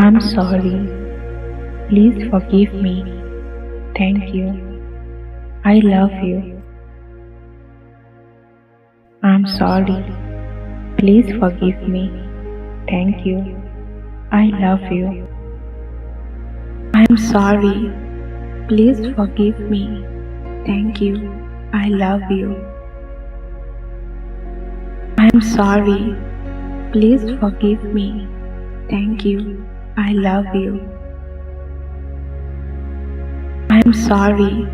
I'm sorry. Please forgive me. Thank you. I love you. I'm sorry. Please forgive me. Thank you. I love you. I'm sorry. Please forgive me. Thank you. I love you. I'm sorry. Please forgive me. Thank you. I love you. I'm sorry.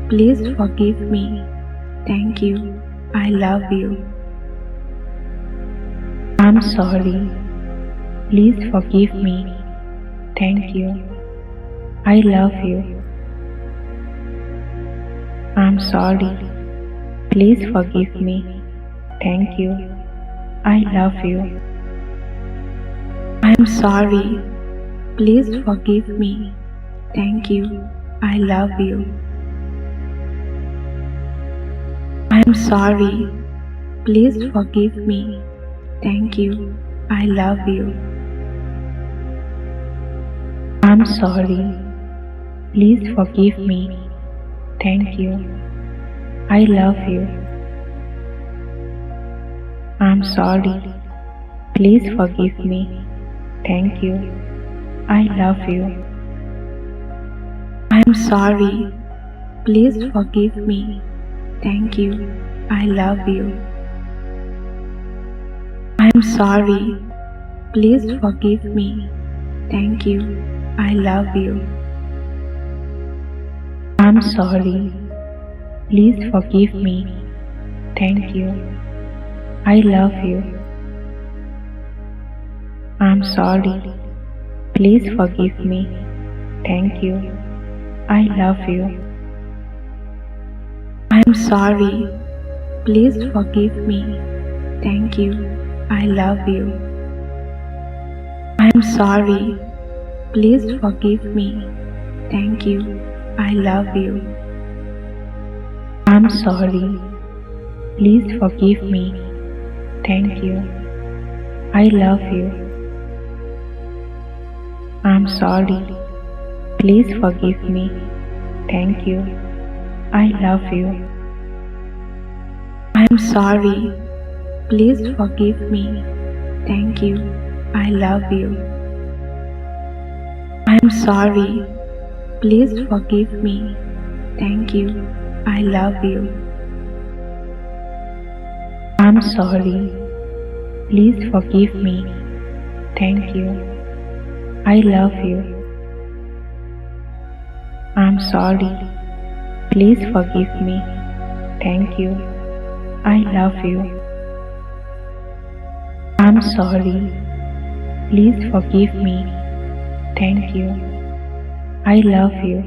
Please forgive me. Thank you. I love you. I'm sorry. Please forgive me. Thank you. I love you. I'm sorry. Please forgive me. Thank you. I love you. I'm sorry. Please forgive me. Thank you. I love you. I'm sorry. Please forgive me. Thank you. I love you. I'm sorry. Please forgive me. Thank you. I love you. I'm sorry. Please forgive me. Thank you. I love you. I'm sorry. Please forgive me. Thank you. I love you. I'm sorry. Please forgive me. Thank you. I love you. I'm sorry. Please forgive me. Thank you. I love you. I'm sorry. Please forgive me. Thank you. I love you. I'm sorry. Please forgive me. Thank you. I love you. I'm sorry. Please forgive me. Thank you. I love you. I'm sorry. Please forgive me. Thank you. I love you. I'm sorry. Please forgive me. Thank you. I love you. I'm sorry. Please forgive me. Thank you. I love you. I'm sorry. Please forgive me. Thank you. I love you. I'm sorry. Please forgive me. Thank you. I love you. I'm sorry. Please forgive me. Thank you. I love you. I'm sorry. Please forgive me. Thank you. I love you.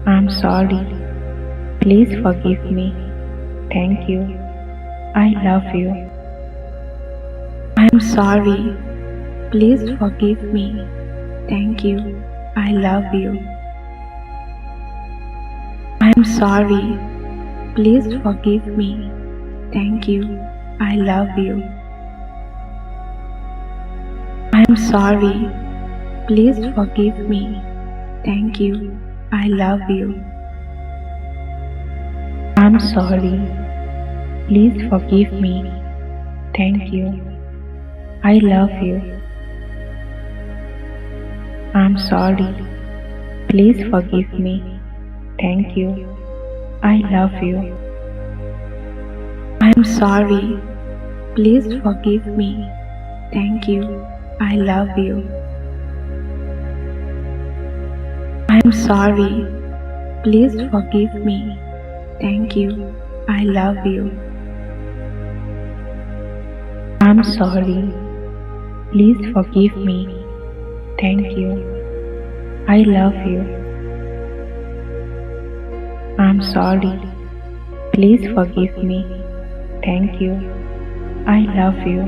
I'm sorry. Please forgive me. Thank you. I love you. I'm sorry. Please forgive me. Thank you. I love you. I'm sorry. Please forgive me. Thank you. I love you. I'm sorry. Please forgive me. Thank you. I love you. I'm sorry. Please forgive me. Thank you. I love you. I'm sorry. Please forgive me. Thank you. I love you. I'm sorry. Please forgive me. Thank you. I love you. I'm sorry. Please forgive me. Thank you. I love you. I'm sorry. Please forgive me. Thank you. I love you. I'm sorry. Please forgive me. Thank you. I love you.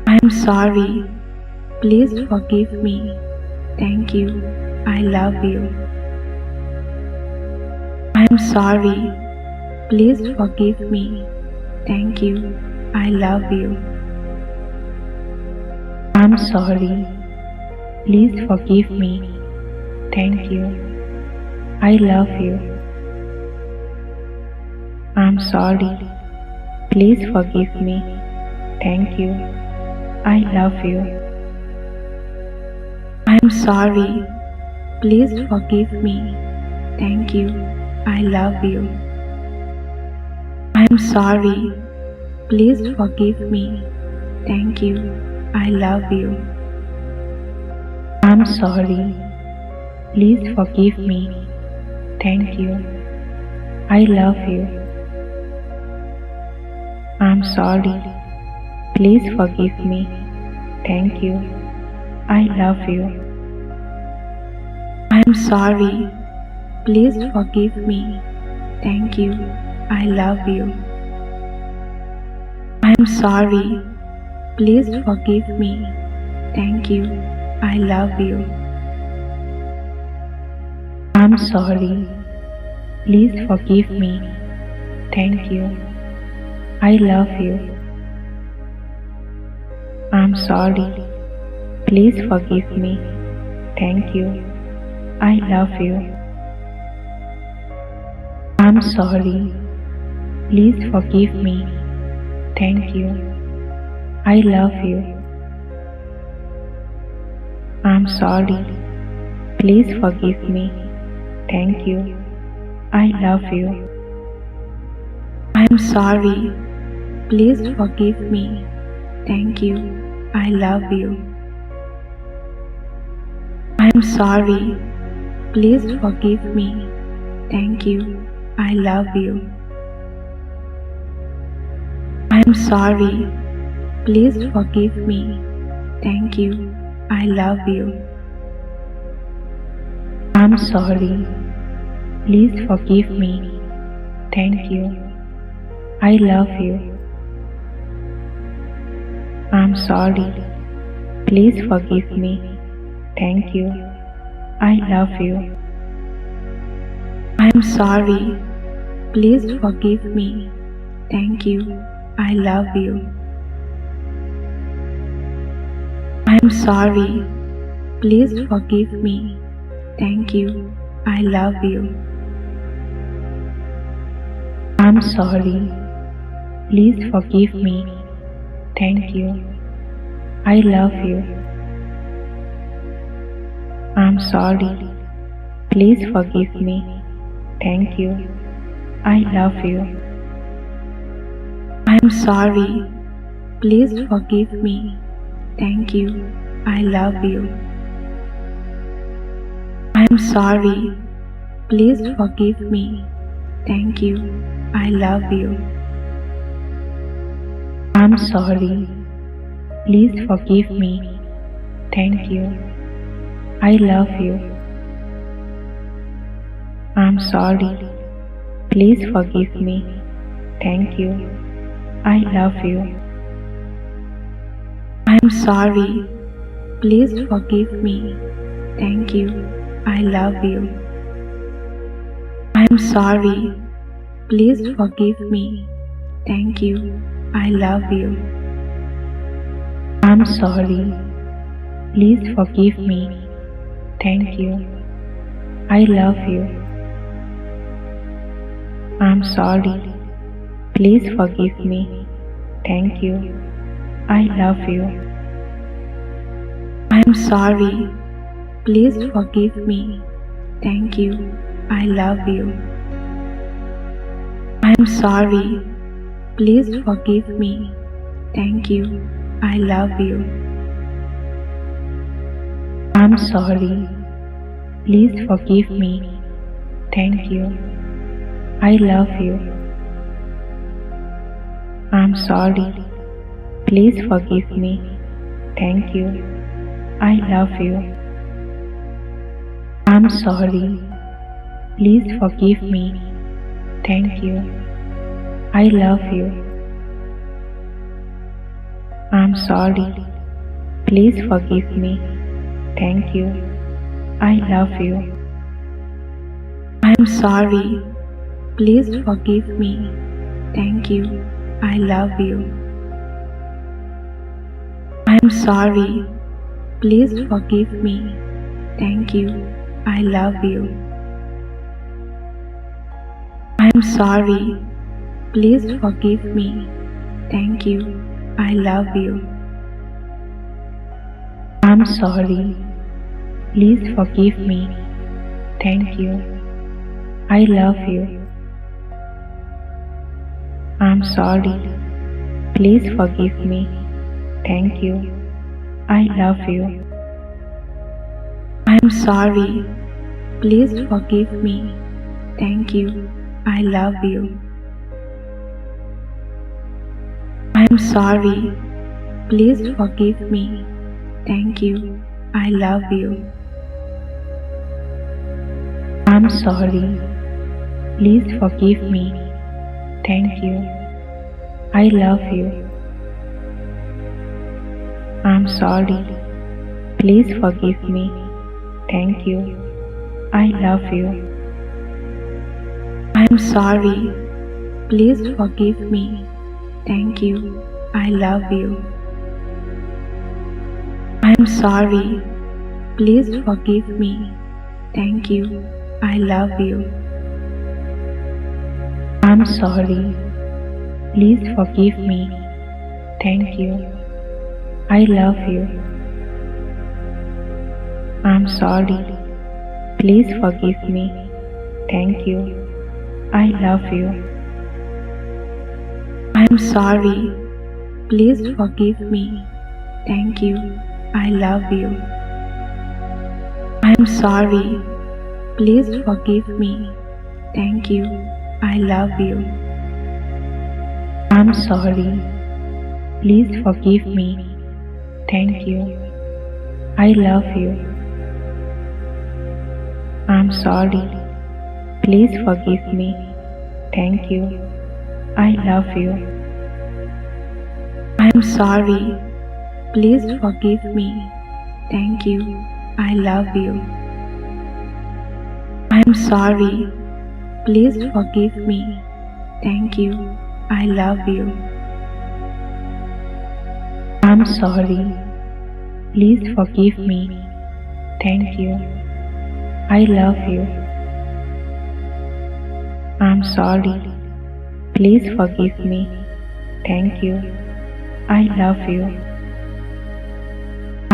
I'm sorry. Please forgive me. Thank you. I love you. I'm sorry. Please forgive me. Thank you. I love you. I'm sorry. Please forgive me. Thank you. I love you. I'm sorry. Please forgive me. Thank you. I love you. I'm sorry. Please forgive me. Thank you. I love you. I'm sorry. Please forgive me. Thank you. I love you. I'm sorry. Please forgive me. Thank you. I love you. I'm sorry. Please forgive me. Thank you. I love you. I'm sorry. Please forgive me. Thank you. I love you. I'm sorry. Please forgive me. Thank you. I love you. I'm sorry. Please forgive me. Thank you. I love you. I'm sorry. Please forgive me. Thank you. I love you. I'm sorry. Please forgive me. Thank you. I love you. I'm sorry. Please forgive me. Thank you. I love you. I'm sorry. Please forgive me. Thank you. I love you. I'm sorry. Please forgive me. Thank you. I love you. I'm sorry. Please forgive me. Thank you. I love you. I'm sorry. Please forgive me. Thank you. I love you. I'm sorry. Please forgive me. Thank you. I love you. I'm sorry. Please forgive me. Thank you. I love you. I'm sorry. Please forgive me. Thank you. I love you. I'm sorry. Please forgive me. Thank you. I love you. I'm sorry. Please forgive me. Thank you. I love you. I'm sorry. Please forgive me. Thank you. I love you. I'm sorry. Please forgive me. Thank you. I love you. I'm sorry. Please forgive me. Thank you. I love you. I'm sorry. Please forgive me. Thank you. I love you. I'm sorry. Please forgive me. Thank you. I love you. I'm sorry. Please forgive me. Thank you. I love you. I'm sorry. Please forgive me. Thank you. I love you. I'm sorry. Please forgive me. Thank you. I love you. I'm sorry. Please forgive me. Thank you. I love you. I'm sorry. Please forgive me. Thank you. I love you. I'm sorry. Please forgive me. Thank you. I love you. I'm sorry. Please forgive me. Thank you. I love you. I'm sorry. Please forgive me. Thank you. I love you. I'm sorry. Please forgive me. Thank you. I love you. I'm sorry. Please forgive me. Thank you. I love you. I'm sorry. Please forgive me. Thank you. I love you. I'm sorry. Please forgive me. Thank you. I love you. I'm sorry. Please forgive me. Thank you. I love you. I'm sorry. Please forgive me. Thank you. I love you. I'm sorry. Please forgive me. Thank you. I love you. I'm sorry. Please forgive me. Thank you. I love you. I'm sorry. Please forgive me. Thank you. I love you. I'm sorry. Please forgive me. Thank you. I love you. I'm sorry. Please forgive me. Thank you. I love you. I'm sorry. Please forgive me. Thank you. I love you. I'm sorry. Please forgive me. Thank you. I love you. I'm sorry. Please forgive me. Thank you. I love you. I'm sorry. Please forgive me. Thank you. I love you. I'm sorry. Please forgive me. Thank you. I love you. I'm sorry. Please forgive me. Thank you. I love you. I'm sorry. Please forgive me. Thank you. I love you. I'm sorry. Please forgive me. Thank you. I love you. I'm sorry. Please forgive me. Thank you. I love you. I'm sorry. Please forgive me. Thank you. I love you. I'm sorry. Please forgive me. Thank you. I love you.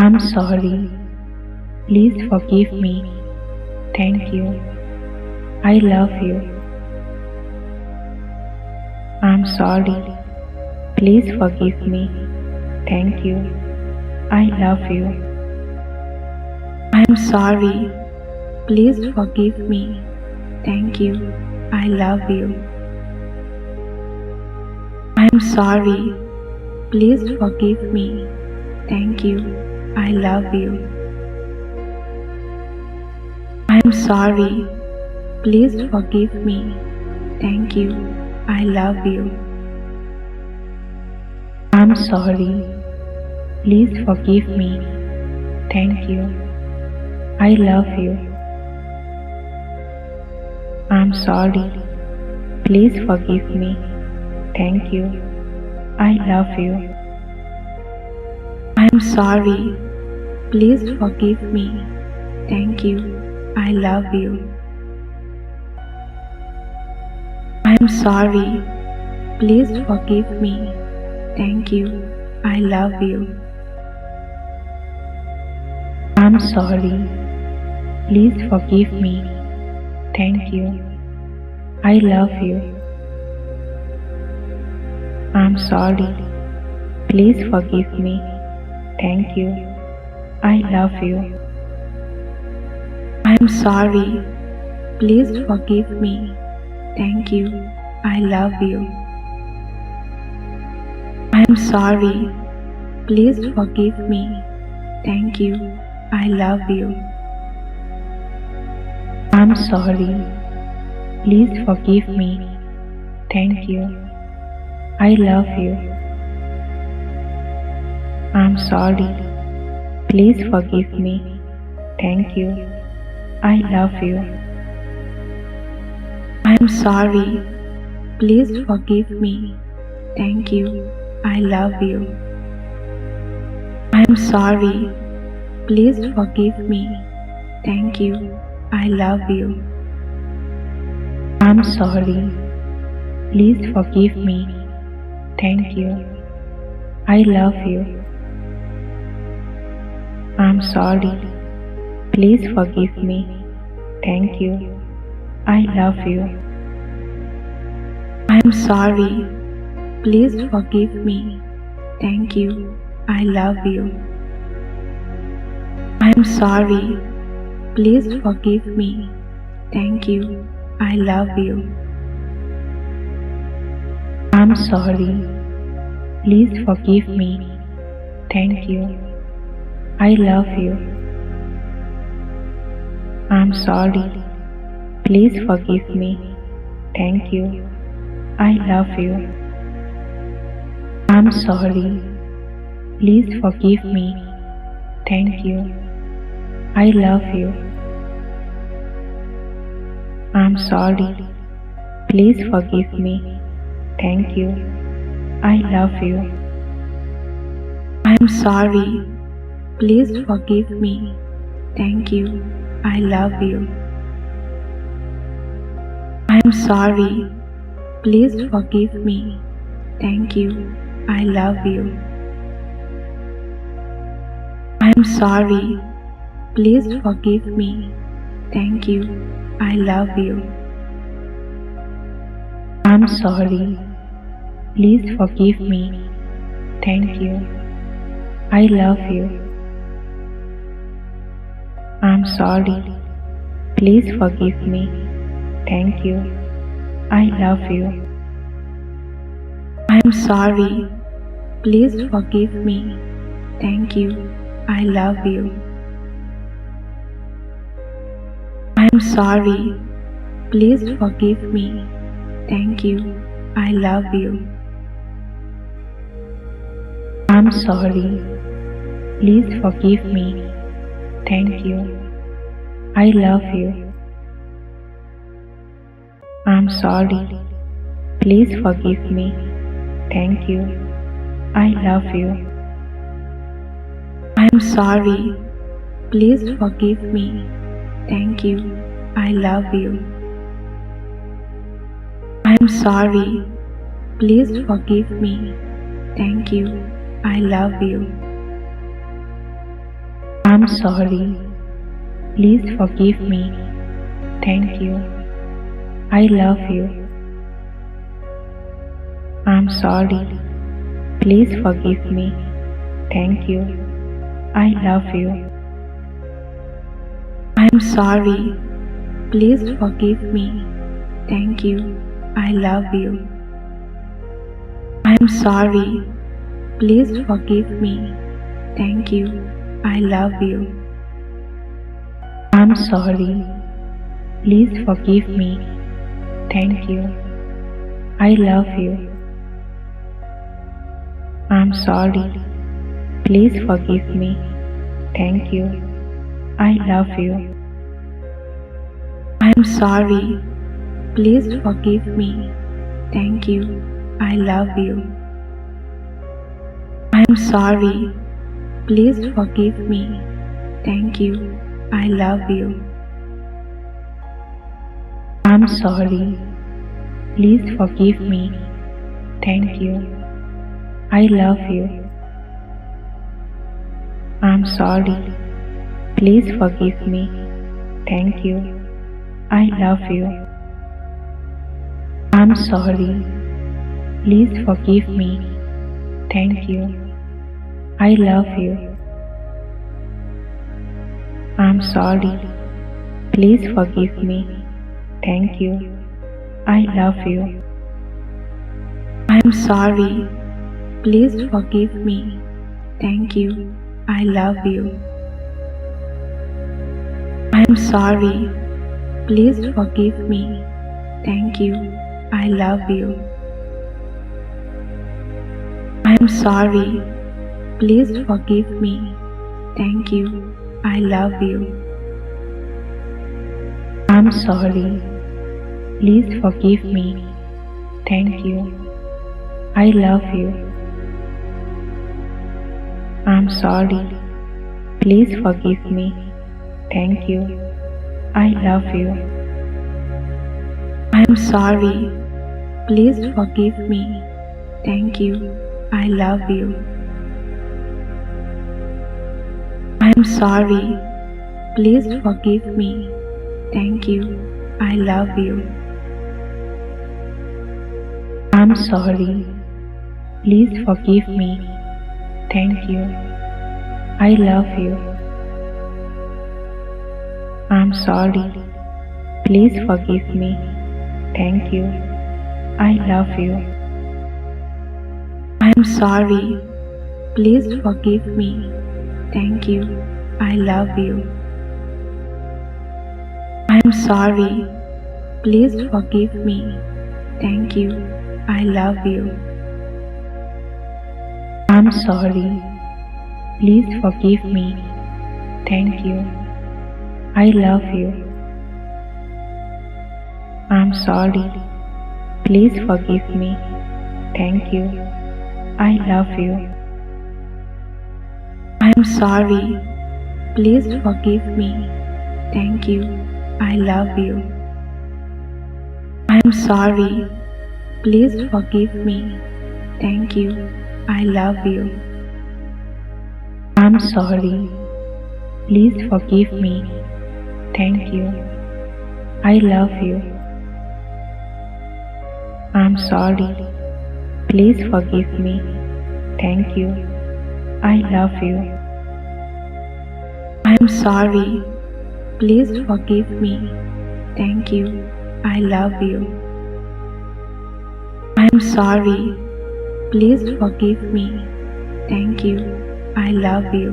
I'm sorry. Please forgive me. Thank you. I love you. I'm sorry. Please forgive me. Thank you. I love you. I'm sorry. Please forgive me. Thank you. I love you. I'm sorry. Please forgive me. Thank you. I love you. I'm sorry. Please forgive me. Thank you. I love you. I'm sorry. Please forgive me. Thank you. I love you. I'm sorry. Please forgive me. Thank you. I love you. I'm sorry. Please forgive me. Thank you. I love you. I'm sorry. Please forgive me. Thank you. I love you. I'm sorry. Please forgive me. Thank you. I love you. I'm sorry. Please forgive me. Thank you. I love you. I'm sorry. Please forgive me. Thank you. I love you. I'm sorry. Please forgive me. Thank you. I love you. I'm sorry. Please forgive me. Thank you. I love you. I'm sorry. Please forgive me. Thank you. I love you. I'm sorry. Please forgive me. Thank you. I love you. I'm sorry. Please forgive me. Thank you. I love you. I'm sorry. Please forgive me. Thank you. I love you. I'm sorry. Please forgive me. Thank you. I love you. I'm sorry. Please forgive me. Thank you. I love you. I'm sorry. Please forgive me. Thank you. I love you. I'm sorry. Please forgive me. Thank you. I love you. I'm sorry. Please forgive me. Thank you. I love you. I'm sorry. Please forgive me. Thank you. I love you. I'm sorry. Please forgive me. Thank you. I love you. I'm sorry. Please forgive me. Thank you. I love you. I'm sorry. Please forgive me. Thank you. I love you. I'm sorry. Please forgive me. Thank you. I love you. I'm sorry. Please forgive me. Thank you. I love you. I'm sorry. Please forgive me. Thank you. I love you. I'm sorry. Please forgive me. Thank you. I love you. I'm sorry. Please forgive me. Thank you. I love you. I'm sorry. Please forgive me. Thank you. I love you. I'm sorry. Please forgive me. Thank you. I love you. I'm sorry. Please forgive me. Thank you. I love you. I'm sorry. Please forgive me. Thank you. I love you. I'm sorry. Please forgive me. Thank you. I love you. I'm sorry. Please forgive me. Thank you. I love you. I'm sorry. Please forgive me. Thank you. I love you. I'm sorry. Please forgive me. Thank you. I love you. I'm sorry. Please forgive me. Thank you. I love you. I'm sorry. Please forgive me. Thank you. I love you. I'm sorry. Please forgive me. Thank you. I love you. I'm sorry. Please forgive me. Thank you. I love you. I'm sorry. Please forgive me. Thank you. I love you. I'm sorry. Please forgive me. Thank you. I love you. I'm sorry. Please forgive me. Thank you. I love you. I'm sorry. Please forgive me. Thank you. I love you. I'm sorry. Please forgive me. Thank you. I love you. I'm sorry. Please forgive me. Thank you. I love you. I'm sorry. Please forgive me. Thank you. I love you. I'm sorry. Please forgive me. Thank you. I love you. I'm sorry. Please forgive me. Thank you. I love you. I'm sorry. Please forgive me. Thank you. I love you. I'm sorry. Please forgive me. Thank you. I love you. I'm sorry. Please forgive me. Thank you. I love you. I'm sorry. Please forgive me. Thank you. I love you. I'm sorry. Please forgive me. Thank you. I love you. I'm sorry. Please forgive me. Thank you. I love you. I'm sorry. Please forgive me. Thank you. I love you. I'm sorry. Please forgive me. Thank you. I love you. I'm sorry. Please forgive me. Thank you. I love you. I'm sorry. Please forgive me. Thank you. I love you. I'm sorry. Please forgive me. Thank you. I love you. I'm sorry. Please forgive me. Thank you. I love you. I'm sorry. Please forgive me. Thank you. I love you. I'm sorry. Please forgive me. Thank you. I love you.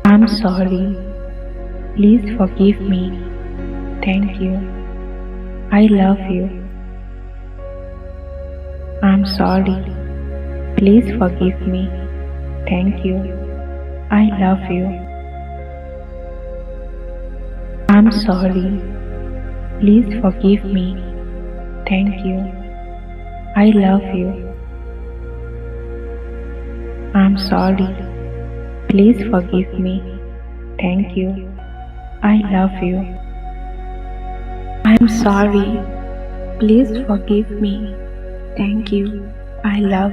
I'm sorry. Please forgive me. Thank you. I love you. I'm sorry. Please forgive me. Thank you. I love you. I'm sorry. Please forgive me. Thank you. I love you. I'm sorry. Please forgive me. Thank you. I love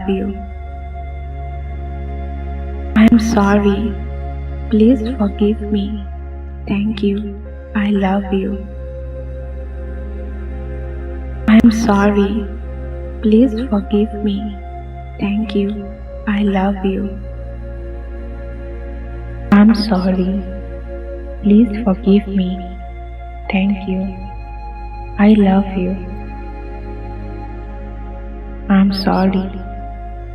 you. I'm sorry. Please forgive me. Thank you. I love you. I'm sorry. Please forgive me. Thank you. I love you. I'm sorry. Please forgive me. Thank you. I love you. I'm sorry.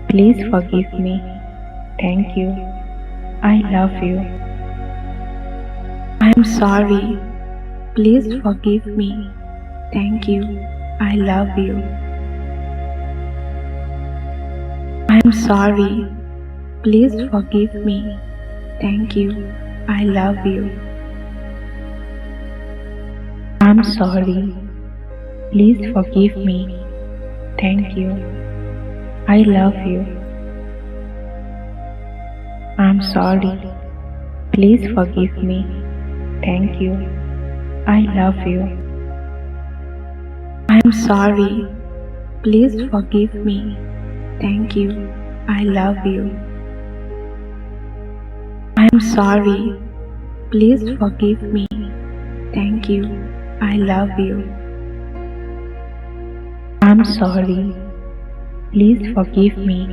Please forgive me. Thank you. I love you. I'm sorry. Please forgive me. Thank you. I love you. I'm sorry. Please forgive me. Thank you. I love you. I'm sorry. Please forgive me. Thank you. I love you. I'm sorry. Please forgive me. Thank you. I love you. I'm sorry. Please forgive me. Thank you. I love you. I'm sorry. Please forgive me. Thank you. I love you. I'm sorry. Please forgive me. Thank you. I love you. I'm sorry. Please forgive me.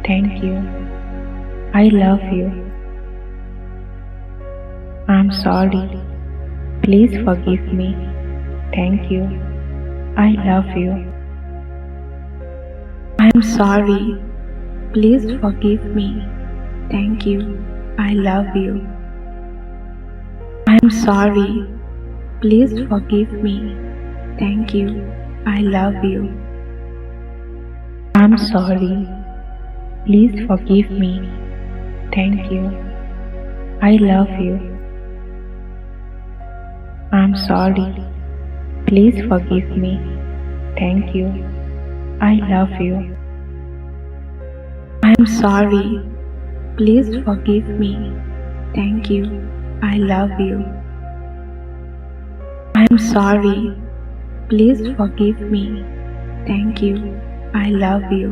Thank you. I love you. I'm sorry. Please forgive me. Thank you. I love you. I'm sorry. Please forgive me. Thank you. I love you. I'm sorry. Please forgive me. Thank you. I love you. I'm sorry. Please forgive me. Thank you. I love you. I'm sorry. Please forgive me. Thank you. I love you. I'm sorry. Please forgive me. Thank you. I love you. I'm sorry. Please forgive me. Thank you. I love you.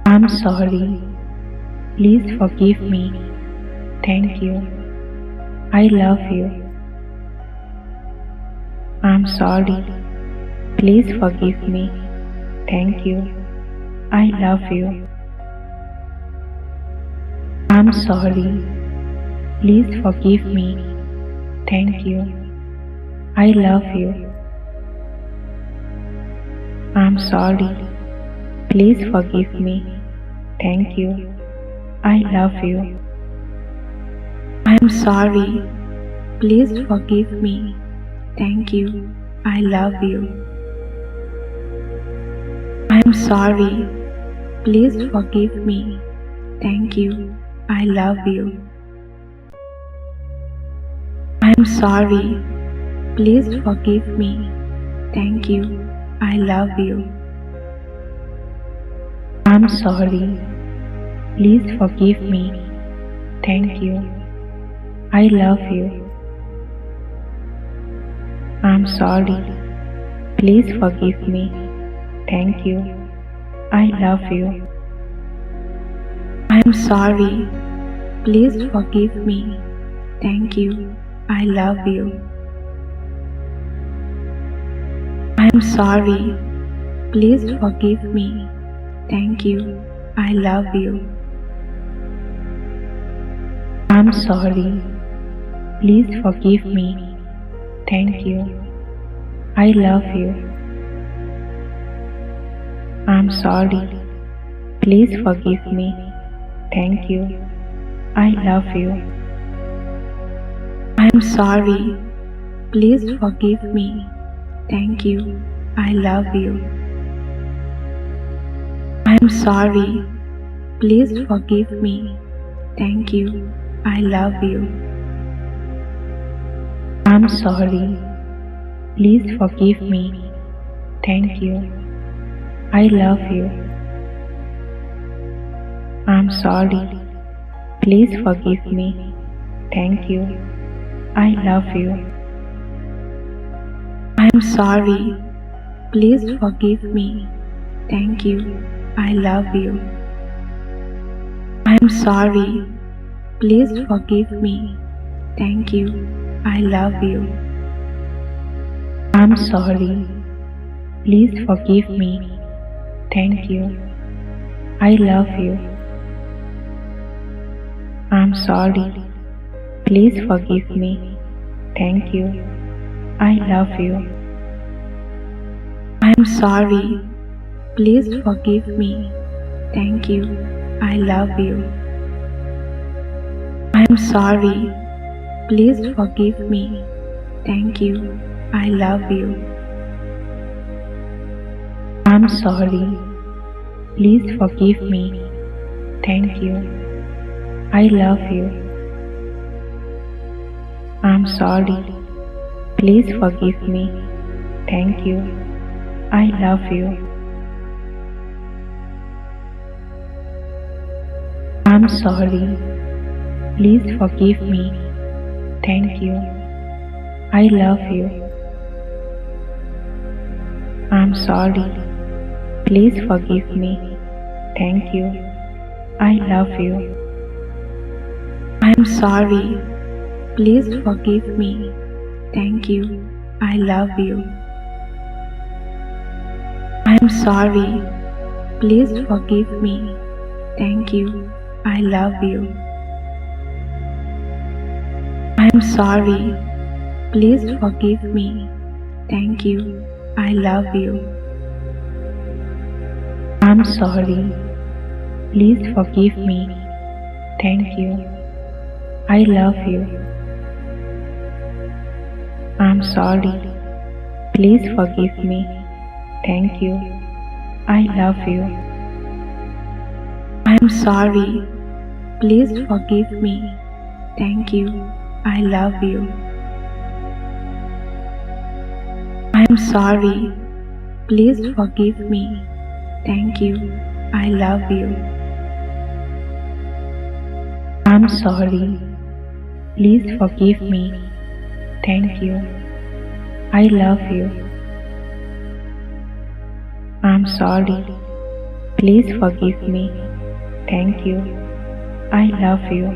I'm sorry. Please forgive me. Thank you. I love you. I'm sorry. Please forgive me. Thank you. I love you. I'm sorry. Please forgive me. Thank you. I love you. I'm sorry. Please forgive me. Thank you. I love you. I'm sorry. Please forgive me. Thank you. I love you. I'm sorry. Please forgive me. Thank you. I love you. I'm sorry. Please forgive me. Thank you. I love you. I'm sorry. Please forgive me. Thank you. I love you. I'm sorry. Please forgive me. Thank you. I love you. I'm sorry. Please forgive me. Thank you. I love you. I'm sorry. Please forgive me. Thank you. I love you. I'm sorry. Please forgive me. Thank you. I love you. I'm sorry. Please forgive me. Thank you. I love you. I'm sorry. Please forgive me. Thank you. I love you. I'm sorry. Please forgive me. Thank you. I love you. I'm sorry. Please forgive me. Thank you. I love you. I'm sorry. Please forgive me. Thank you. I love you. I'm sorry. Please forgive me. Thank you. I love you. I'm sorry. Please forgive me. Thank you. I love you. I'm sorry. Please forgive me. Thank you. I love you. I'm sorry. Please forgive me. Thank you. I love you. I'm sorry. Please forgive me. Thank you. I love you. I'm sorry. Please forgive me. Thank you. I love you. I'm sorry. Please forgive me. Thank you. I love you. I'm sorry. Please forgive me. Thank you. I love you. I'm sorry. Please forgive me. Thank you. I love you. I'm sorry. Please forgive me. Thank you. I love you. I'm sorry. Please forgive me. Thank you. I love you. I'm sorry. Please forgive me. Thank you. I love you. I'm sorry. Please forgive me. Thank you. I love you. I'm sorry. Please forgive me. Thank you. I love you. I'm sorry. Please forgive me. Thank you. I love you. I'm sorry. Please forgive me. Thank you. I love you. I'm sorry. Please forgive me. Thank you. I love you. I'm sorry. Please forgive me. Thank you. I love you. I'm sorry. Please forgive me. Thank you. I love you.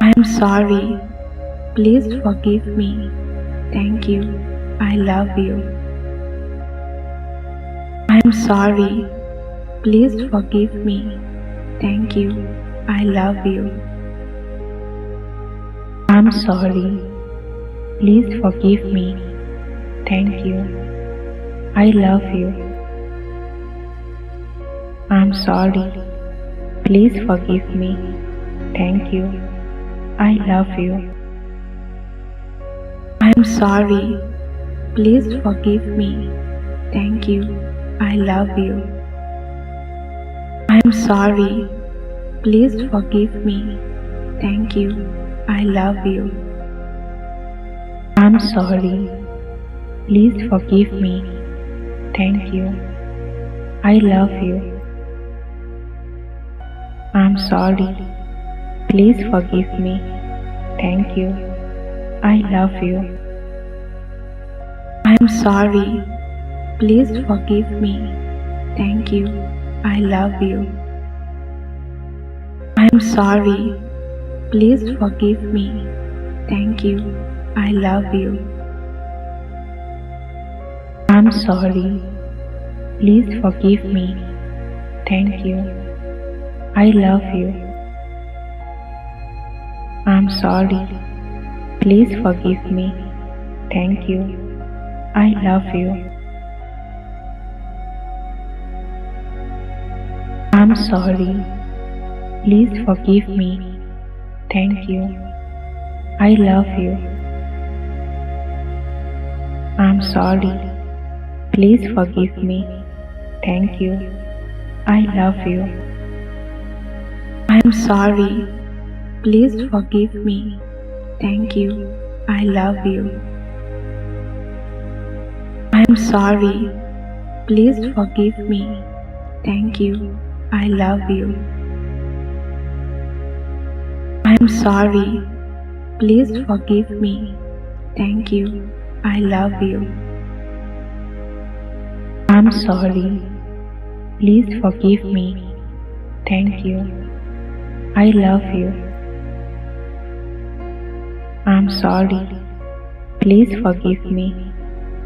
I'm sorry. Please forgive me. Thank you. I love you. I'm sorry. Please forgive me. Thank you. I love you. I'm sorry. Please forgive me. Thank you. I love you. I'm sorry. Please forgive me. Thank you. I love you. I'm sorry. Please forgive me. Thank you. I love you. I'm sorry. Please forgive me. Thank you. I love you. I'm sorry. Please forgive me. Thank you. I love you. I'm sorry. Please forgive me. Thank you. I love you. I'm sorry. Please forgive me. Thank you. I love you. I'm sorry. Please forgive me. Thank you. I love you. I'm sorry. Please forgive me. Thank you. I love you. I'm sorry. Please forgive me. Thank you. I love you. I'm sorry. Please forgive me. Thank you. I love you. I'm sorry. Please forgive me. Thank you. I love you. I'm sorry. Please forgive me. Thank you. I love you. I'm sorry. Please forgive me. Thank you. I love you. I'm sorry. Please forgive me. Thank you. I love you. I'm sorry. Please forgive me. Thank you. I love you. I'm sorry. Please forgive me.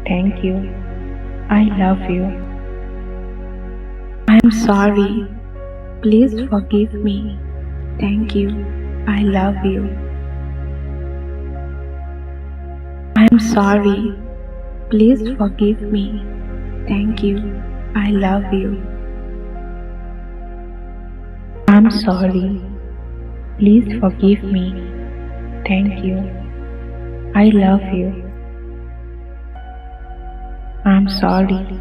Thank you. I love you. I'm sorry. Please forgive me. Thank you. I love you. I'm sorry. Please forgive me. Thank you. I love you. I'm sorry.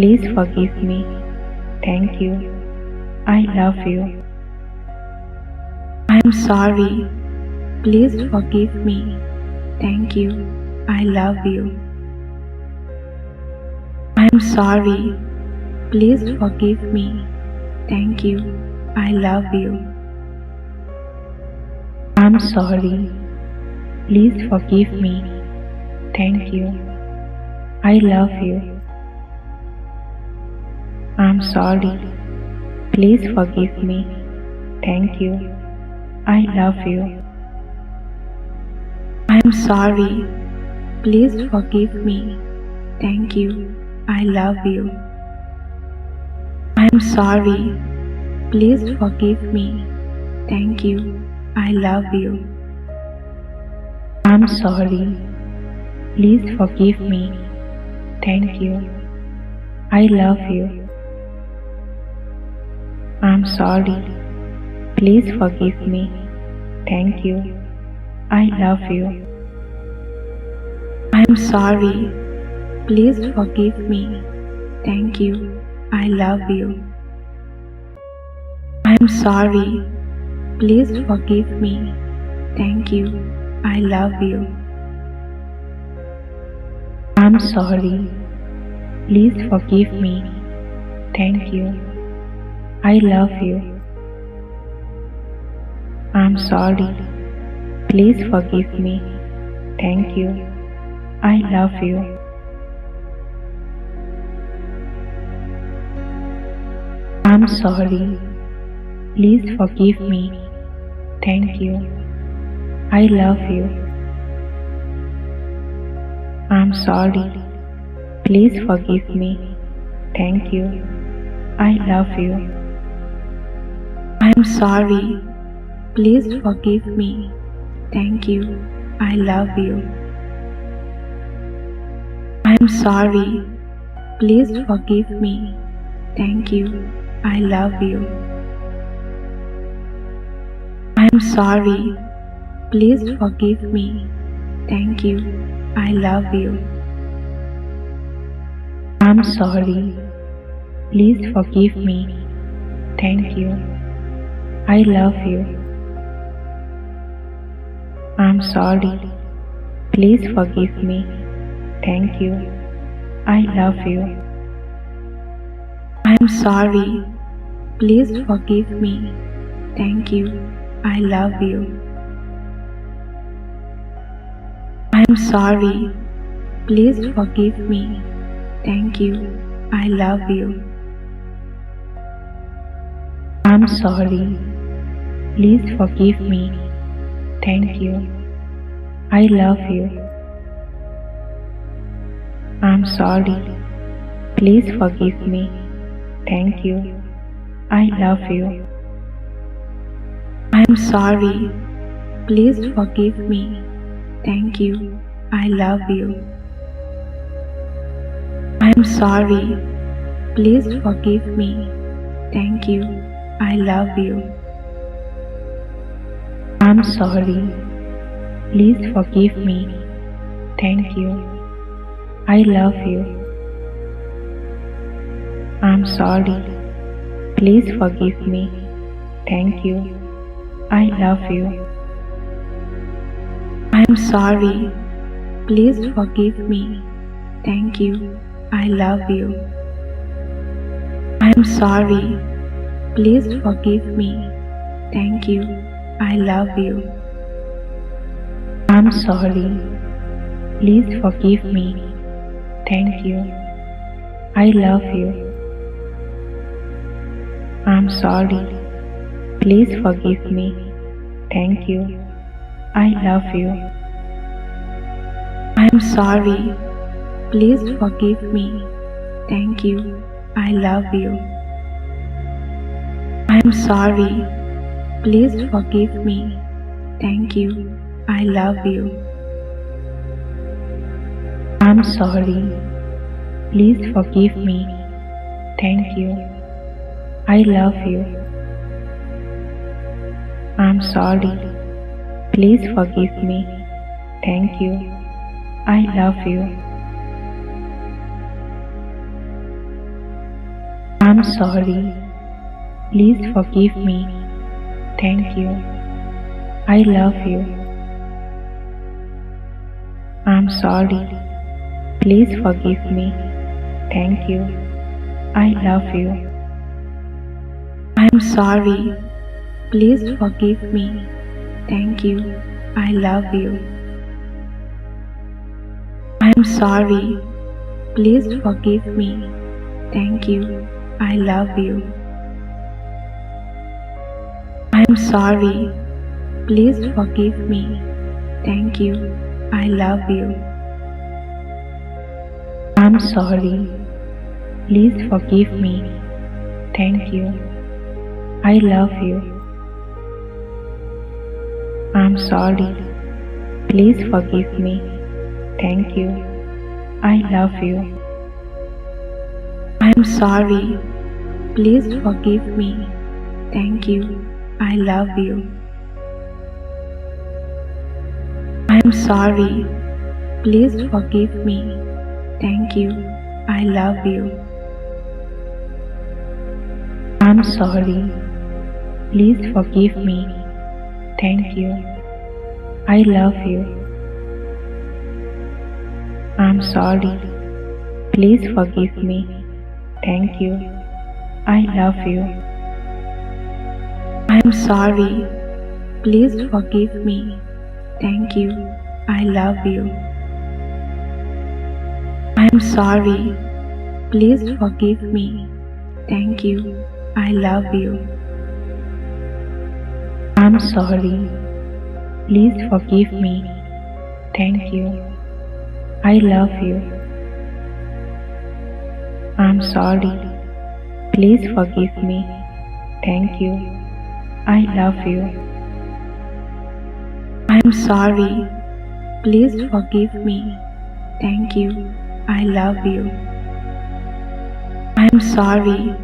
Please forgive me. Thank you. I love you. I'm sorry. Please forgive me. Thank you. I love you. I'm sorry. Please forgive me. Thank you. I love you. I'm sorry. Please forgive me. Thank you. I love you. I'm sorry. Please forgive me. Thank you. I love you. I'm sorry. Please forgive me. Thank you. I love you. I'm sorry. Please forgive me. Thank you. I love you. I'm sorry. Please forgive me. Thank you. I love you. I'm sorry. Please forgive me. Thank you. I love you. I'm sorry. Please forgive me. Thank you. I love you. I'm sorry. Please forgive me. Thank you. I love you. I'm sorry. Please forgive me. Thank you. I love you. I'm sorry. Please forgive me. Thank you. I love you. I'm sorry. Please forgive me. Thank you. I love you. I'm sorry. Please forgive me. Thank you. I love you. I'm sorry. Please forgive me. Thank you. I love you. I'm sorry. Please forgive me. Thank you. I love you. I'm sorry. Please forgive me. Thank you. I love you. I'm sorry. Please forgive me. Thank you. I love you. I'm sorry. Please forgive me. Thank you. I love you. I'm sorry. Please forgive me. Thank you. I love you. I'm sorry. Please forgive me. Thank you. I love you. I'm sorry. Please forgive me. Thank you. I love you. I'm sorry. Please forgive me. Thank you. I love you. I'm sorry. Please forgive me. Thank you. I love you. I'm sorry. Please forgive me. Thank you. I love you. I'm sorry. Please forgive me. Thank you. I love you. I'm sorry. Please forgive me. Thank you. I love you. I'm sorry. Please forgive me. Thank you. I love you. I'm sorry. Please forgive me. Thank you. I love you. I'm sorry. Please forgive me. Thank you. I love you. I'm sorry. Please forgive me. Thank you. I love you. I'm sorry. Please forgive me. Thank you. I love you. I'm sorry. Please forgive me. Thank you. I love you. I'm sorry. Please forgive me. Thank you. I love you. I'm sorry. Please forgive me. Thank you. I love you. I'm sorry. Please forgive me. Thank you. I love you. I'm sorry. Please forgive me. Thank you. I love you. I'm sorry. Please forgive me. Thank you. I love you. I'm sorry. Please forgive me. Thank you. I love you. I'm sorry. Please forgive me. Thank you. I love you. I'm sorry. Please forgive me. Thank you. I love you. I'm sorry. Please forgive me. Thank you. I love you. I'm sorry. Please forgive me. Thank you. I love you. I'm sorry. Please forgive me. Thank you. I love you. I'm sorry. Please forgive me. Thank you. I love you. I'm sorry. Please forgive me. Thank you. I love you. I'm sorry. Please forgive me. Thank you. I love you. I'm sorry. Please forgive me. Thank you. I love you. I'm sorry. Please forgive me. Thank you. I love you. I'm sorry. Please forgive me. Thank you. I love you. I'm sorry. Please forgive me. Thank you. I love you. I'm sorry. Please forgive me. Thank you. I love you. I'm sorry.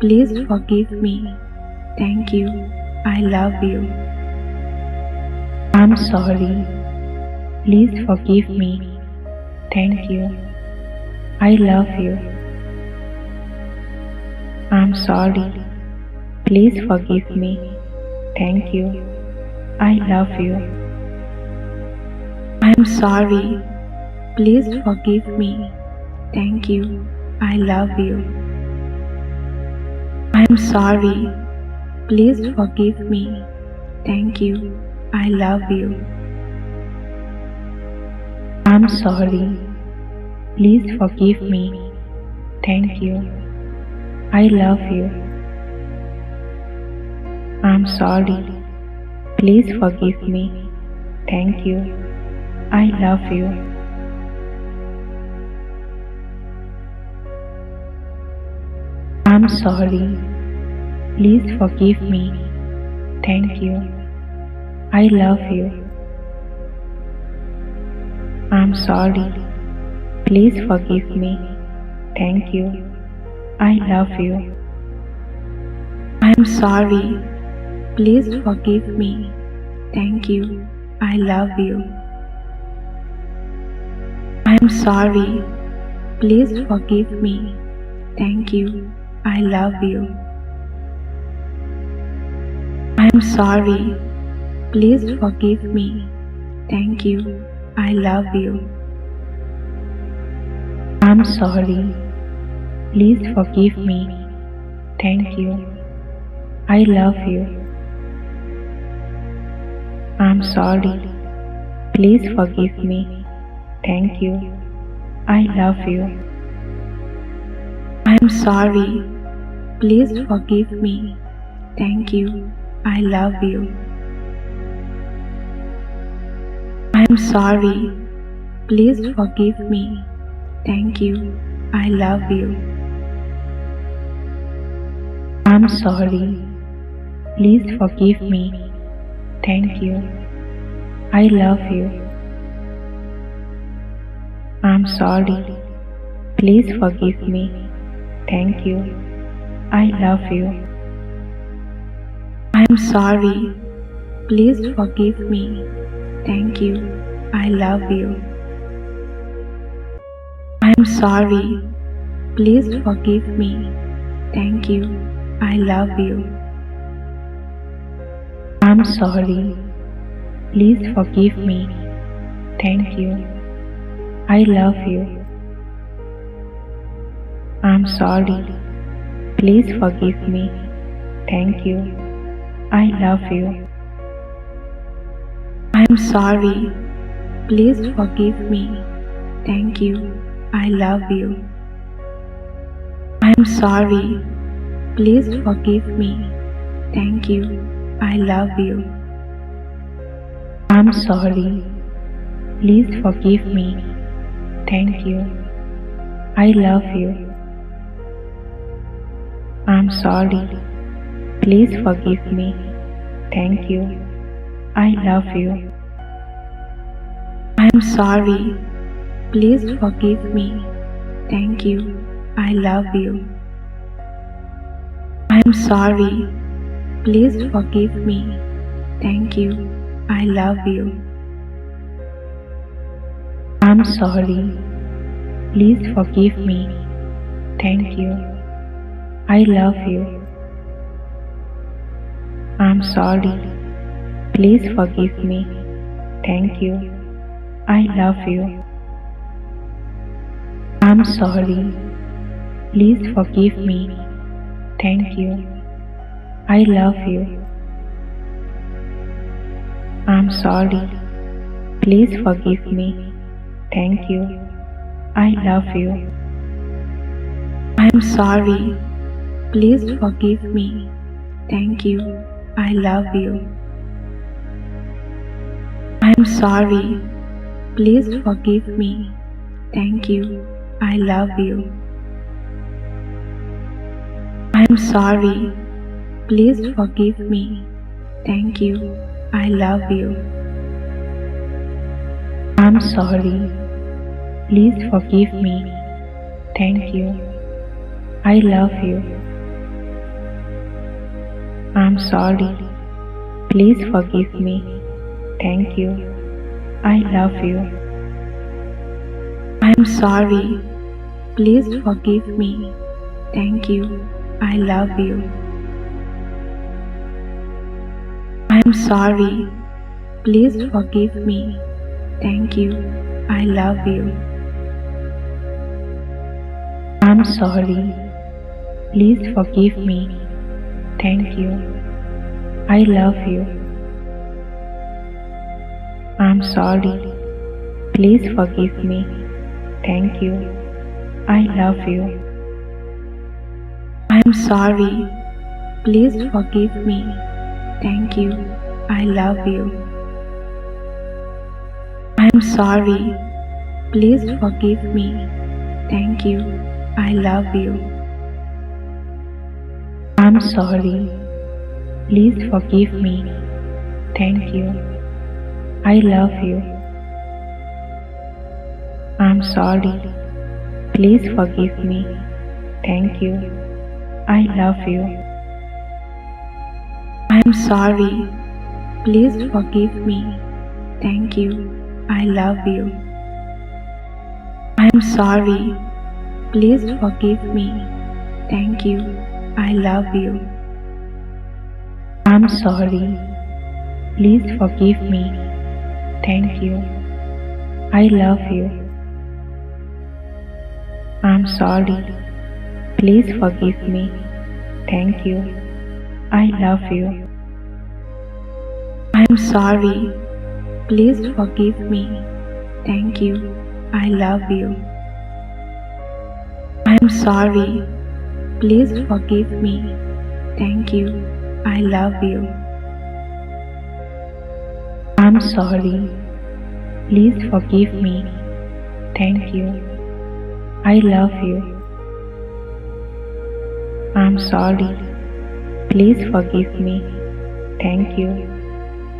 Please forgive me. Thank you. I love you. I'm sorry. Please forgive me. Thank you. I love you. I'm sorry. Please forgive me. Thank you. I love you. I'm sorry. Please forgive me. Thank you. I love you. I'm sorry. Please forgive me. Thank you. I love you. I'm sorry. Please forgive me. Thank you. I love you. I'm sorry. Please forgive me. Thank you. I love you. I'm sorry. Please forgive me. Thank you. I love you. I'm sorry. Please forgive me. Thank you. I love you. I'm sorry. Please forgive me. Thank you. I love you. I'm sorry. Please forgive me. Thank you. I love you. I'm sorry. Please forgive me. Thank you. I love you. I'm sorry. Please forgive me. Thank you. I love you. I'm sorry. Please forgive me. Thank you. I love you. I'm sorry. Please forgive me. Thank you. I love you. I'm sorry. Please forgive me. Thank you. I love you. I'm sorry. Please forgive me. Thank you. I love you. I'm sorry. Please forgive me. Thank you. I love you. I'm sorry. Please forgive me. Thank you. I love you. I'm sorry. Please forgive me. Thank you. I love you. I'm sorry. Please forgive me. Thank you. I love you. I'm sorry. Please forgive me. Thank you. I love you. I'm sorry. Please forgive me. Thank you. I love you. I'm sorry. Please forgive me. Thank you. I love you. I'm sorry. Please forgive me. Thank you. I love you. I'm sorry. Please forgive me. Thank you. I love you. I'm sorry. Please forgive me. Thank you. I love you. I'm sorry. Please forgive me. Thank you. I love you. I'm sorry. Please forgive me. Thank you. I love you. I'm sorry. Please forgive me. Thank you. I love you. I'm sorry. Please forgive me. Thank you. I love you. I'm sorry. Please forgive me. Thank you. I love you. I'm sorry. Please forgive me. Thank you. I love you. I'm sorry. Please forgive me. Thank you. I love you. I'm sorry. Please forgive me. Thank you. I love you. I'm sorry. Please forgive me. Thank you. I love you. I'm sorry. Please forgive me. Thank you. I love you. I'm sorry. Please forgive me. Thank you. I love you. I'm sorry. Please forgive me. Thank you. I love you. I'm sorry. Please forgive me. Thank you. I love you. I'm sorry. Please forgive me. Thank you. I love you. I'm sorry. Please forgive me. Thank you. I love you. I'm sorry. Please forgive me. Thank you. I love you. I'm sorry. Please forgive me. Thank you. I love you. I'm sorry. Please forgive me. Thank you. I love you. I'm sorry. Please forgive me. Thank you. I love you. I'm sorry. Please forgive me. Thank you. I love you. I'm sorry. Please forgive me. Thank you. I love you. I'm sorry. Please forgive me. Thank you. I love you. I'm sorry. Please forgive me. Thank you. I love you. I'm sorry. Please forgive me. Thank you. I love you. I'm sorry. Please forgive me. Thank you. I love you. I'm sorry. Please forgive me. Thank you.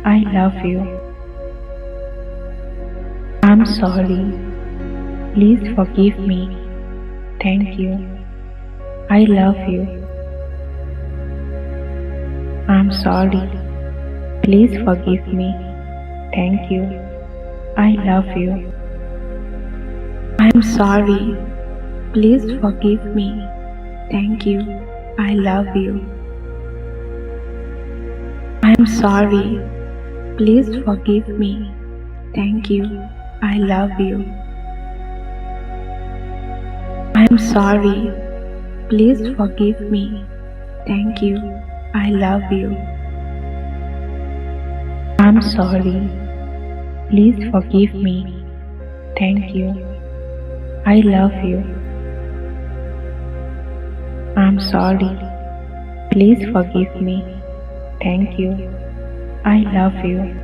I love you. I'm sorry. Please forgive me. Thank you. I love you. I'm sorry. Please forgive me. Thank you. I love you. I'm sorry. Please forgive me. Thank you. I love you. I'm sorry. Please forgive me. Thank you. I love you. I'm sorry. Please forgive me. Thank you. I love you. I'm sorry. Please forgive me. Thank you. I love you. I'm sorry. Please forgive me. Thank you. I love you.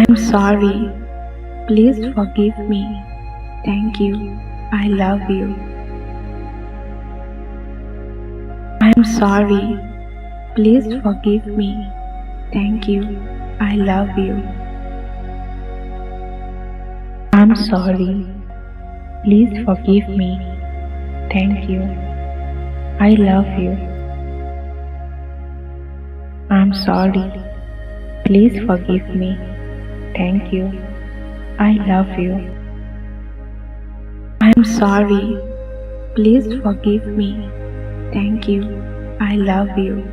I'm sorry. Please forgive me. Thank you. I love you. I'm sorry. Please forgive me. Thank you. I love you. I'm sorry. Please forgive me. Thank you. I love you. I'm sorry. Please forgive me. Thank you. I love you. I'm sorry. Please forgive me. Thank you. I love you.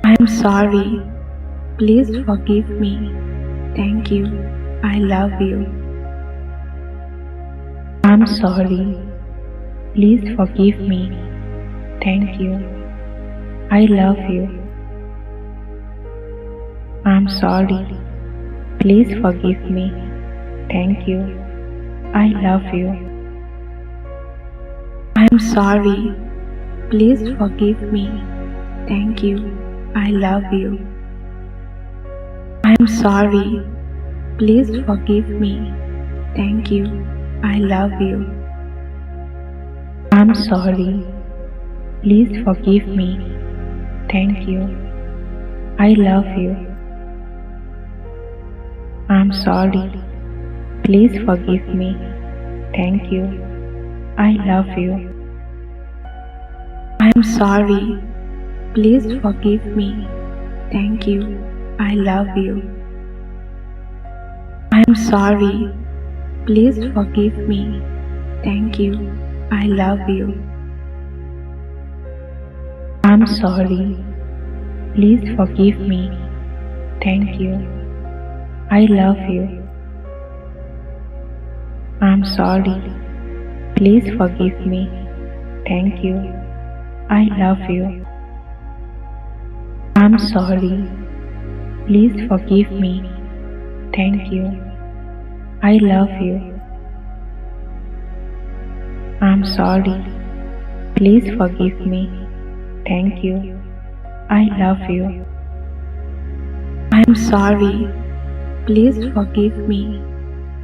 I'm sorry. Please forgive me. Thank you. I love you. I'm sorry. Please forgive me. Thank you. I love you. I'm sorry. Please forgive me. Thank you. I love you. I'm sorry. Please forgive me. Thank you. I love you. I'm sorry. Please forgive me. Thank you. I love you. I'm sorry. Please forgive me. Thank you. I love you. I'm sorry. Please forgive me. Thank you. I love you. I'm sorry. Please forgive me. Thank you. I love you. I'm sorry. Please forgive me. Thank you. I love you. I'm sorry. Please forgive me. Thank you. I love you. I'm sorry. Please forgive me. Thank you. I love you. I'm sorry. Please forgive me. Thank you. I love you. I'm sorry. Please forgive me. Thank you. I love you. I'm sorry. Please forgive me.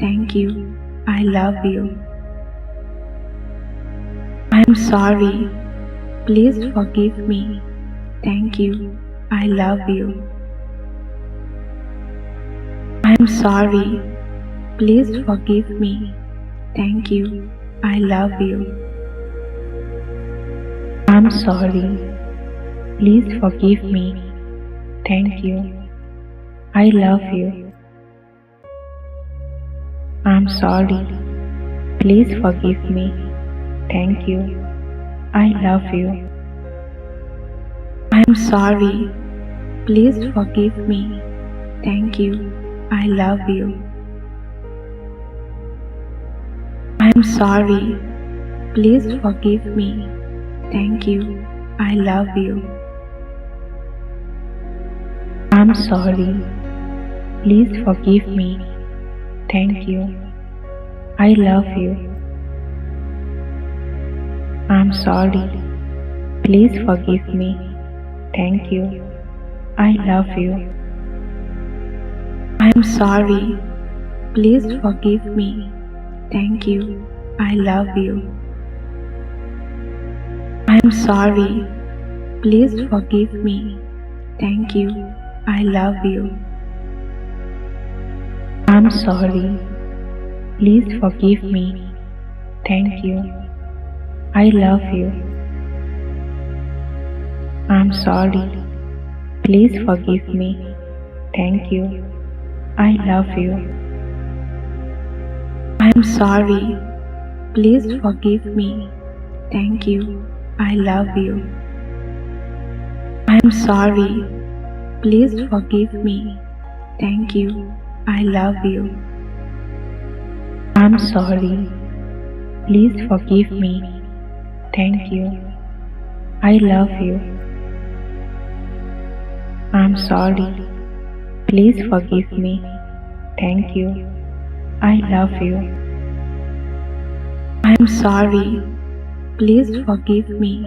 Thank you. I love you. I'm sorry. Please forgive me. Thank you. I love you. I'm sorry. Please forgive me. Thank you. I love you. I'm sorry. Please forgive me. Thank you. I love you. I'm sorry. Please forgive me. Thank you. I love you. I'm sorry. Please forgive me. Thank you. I love you. I'm sorry. Please forgive me. Thank you. I love you. I'm sorry. Please forgive me. Thank you. I love you. I'm sorry. Please forgive me. Thank you. I love you. I'm sorry. Please forgive me. Thank you. I love you. I'm sorry. Please forgive me. Thank you. I love you. I'm sorry. Please forgive me. Thank you. I love you. I'm sorry. Please forgive me. Thank you. I love you. I'm sorry. Please forgive me. Thank you. I love you. I'm sorry. Please forgive me. Thank you. I love you. I'm sorry. Please forgive me. Thank you. I love you. I'm sorry. Please forgive me. Thank you. I love you. I'm sorry. Please forgive me.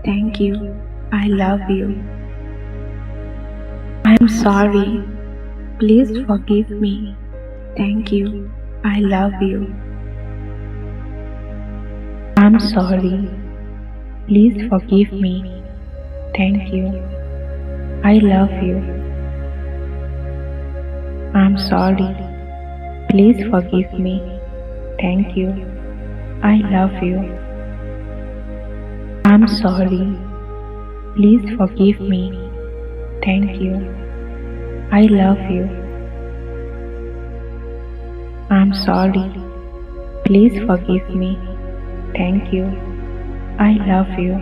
Thank you. I love you. I'm sorry. Please forgive me. Thank you. I love you. I'm sorry. Please forgive me. Thank you. I love you. I'm sorry. Please forgive me. Thank you. I love you. I'm sorry. Please forgive me. Thank you. I love you. I'm sorry. Please forgive me. Thank you. I love you.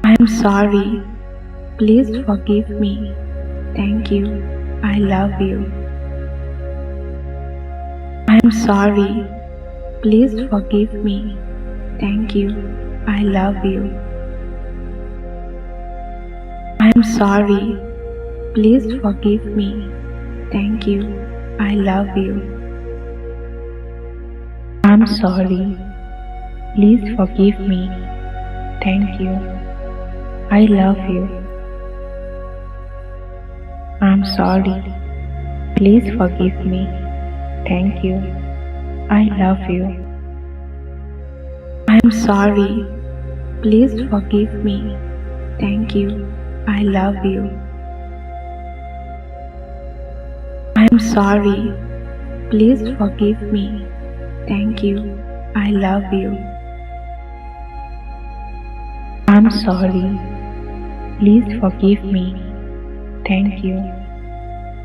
I'm sorry. Please forgive me. Thank you. I love you. I'm sorry. Please forgive me. Thank you. I love you. I'm sorry. Please forgive me. Thank you. I love you. I'm sorry. Please forgive me. Thank you. I love you. I'm sorry. Please forgive me. Thank you. I love you. I'm sorry. Please forgive me. Thank you. I love you. I'm sorry. Please forgive me. Thank you. I love you. I'm sorry. Please forgive me. Thank you.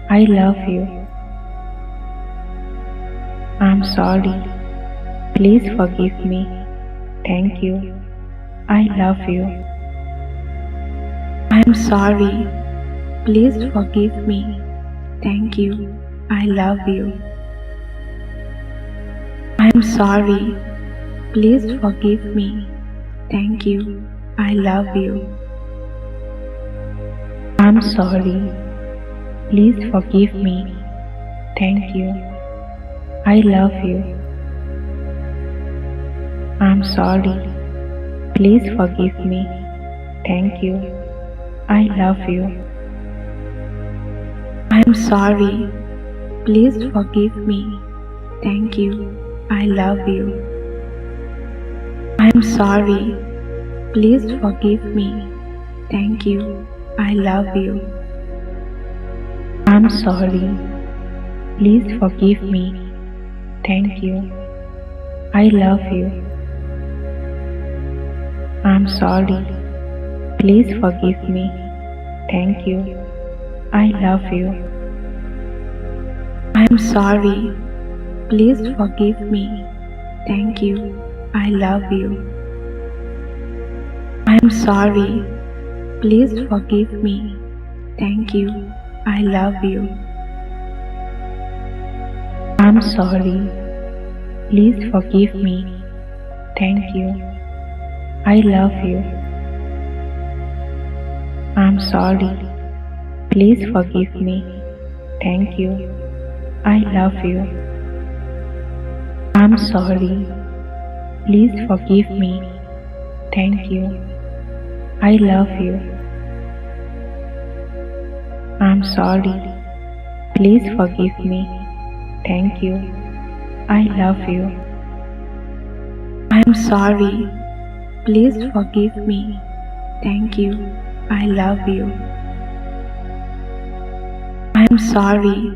I love you. I'm sorry. Please forgive me. Thank you. I love you. I'm sorry. Please forgive me. Thank you. I love you. I'm sorry. Please forgive me. Thank you. I love you. I'm sorry. Please forgive me. Thank you. I love you. I'm sorry. Please forgive me. Thank you. I love you. I'm sorry. Please forgive me. Thank you. I love you. I'm sorry. Please forgive me. Thank you. I love you. I'm sorry. Please forgive me. Thank you. I love you. I'm sorry. Please forgive me. Thank you. I love you. I'm sorry. Please forgive me. Thank you. I love you. I'm sorry. Please forgive me. Thank you. I love you. I'm sorry. Please forgive me. Thank you. I love you. I'm sorry. Please forgive me. Thank you. I love you. I'm sorry. Please forgive me. Thank you. I love you. I'm sorry. Please forgive me. Thank you. I love you. I'm sorry.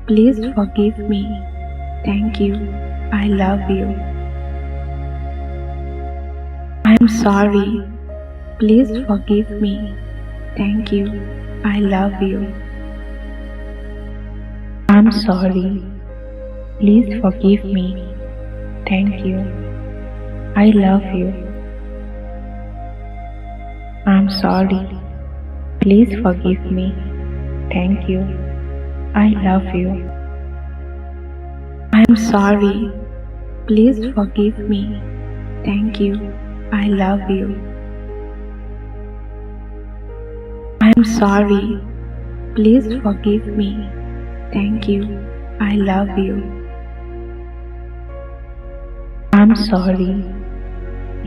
Please forgive me. Thank you. I love you. I'm sorry. Please forgive me. Thank you. I love you. I'm sorry. Please forgive me. Thank you. I love you. I'm sorry. Please forgive me. Thank you. I love you. I'm sorry. Please forgive me. Thank you. I love you. I'm sorry. Please forgive me. Thank you. I love you. I'm sorry. Please forgive me. Thank you. I love you. I'm sorry.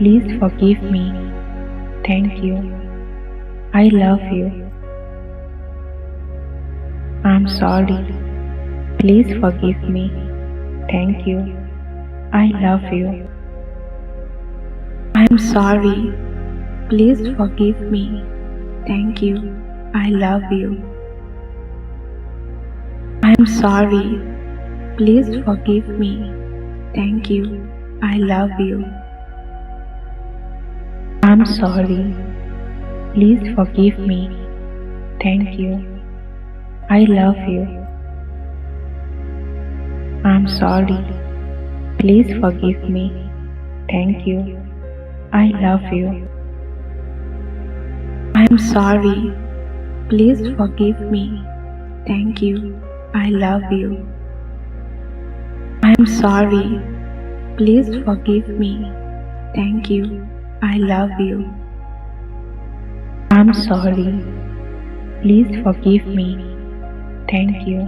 Please forgive me. Thank you. I love you. I'm sorry. Please forgive me. Thank you. I love you. I'm sorry. Please forgive me. Thank you. I love you. I'm sorry. Please forgive me. Thank you. I love you. I'm sorry. Please forgive me. Thank you. I love you. I'm sorry. Please forgive me. Thank you. I love you. I'm sorry. Please forgive me. Thank you. I love you. I'm sorry. Please forgive me. Thank you. I love you. I'm sorry. Please forgive me. Thank you.